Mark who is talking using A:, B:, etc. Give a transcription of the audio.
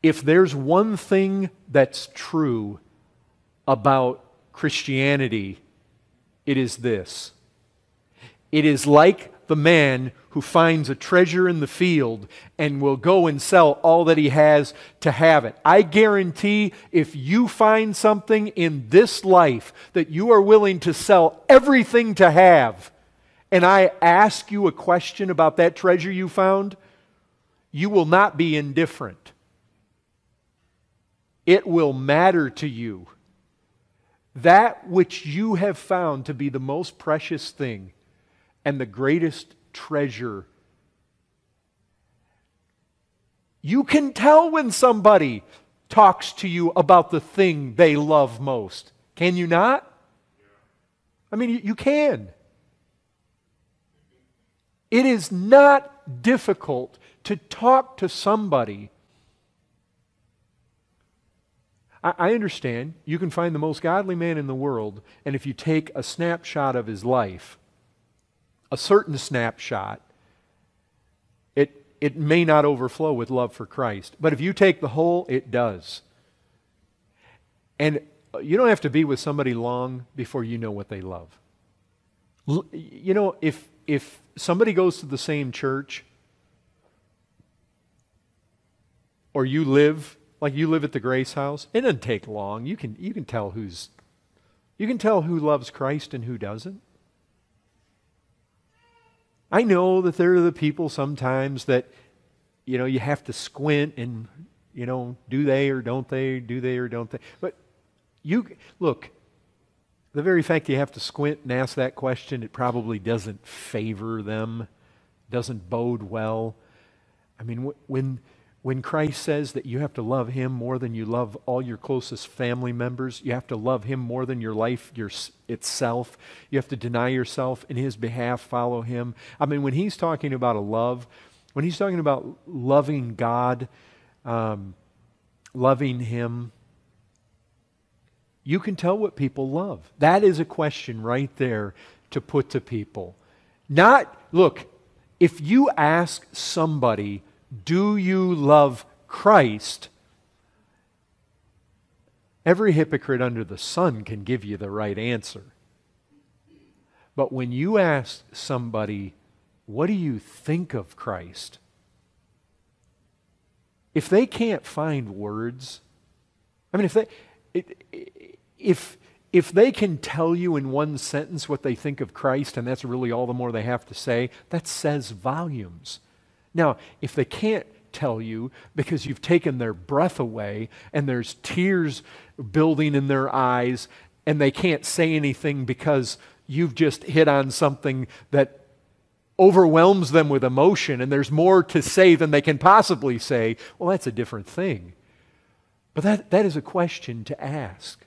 A: If there's one thing that's true about Christianity, it is this. It is like the man who finds a treasure in the field and will go and sell all that he has to have it. I guarantee if you find something in this life that you are willing to sell everything to have, and I ask you a question about that treasure you found, you will not be indifferent. It will matter to you. That which you have found to be the most precious thing and the greatest treasure. You can tell when somebody talks to you about the thing they love most. Can you not? I mean, you can. It is not difficult to talk to somebody. I understand you can find the most godly man in the world, and if you take a snapshot of his life, a certain snapshot, it may not overflow with love for Christ. But if you take the whole, it does. And you don't have to be with somebody long before you know what they love. You know, if somebody goes to the same church, or you live at the Grace House, it doesn't take long. You can tell who loves Christ and who doesn't. I know that there are the people sometimes that, you have to squint and, do they or don't they, do they or don't they. But look, the very fact that you have to squint and ask that question, it probably doesn't favor them, doesn't bode well. I mean, when Christ says that you have to love Him more than you love all your closest family members, you have to love Him more than your life itself, you have to deny yourself in His behalf, follow Him. I mean, when He's talking about a love, when He's talking about loving God, loving Him, you can tell what people love. That is a question right there to put to people. Look, if you ask somebody, do you love Christ? Every hypocrite under the sun can give you the right answer. But when you ask somebody, what do you think of Christ? If they can't find words, I mean, if they can tell you in one sentence what they think of Christ, and that's really all the more they have to say, that says volumes. Now, if they can't tell you because you've taken their breath away and there's tears building in their eyes and they can't say anything because you've just hit on something that overwhelms them with emotion and there's more to say than they can possibly say, well, that's a different thing. But that is a question to ask.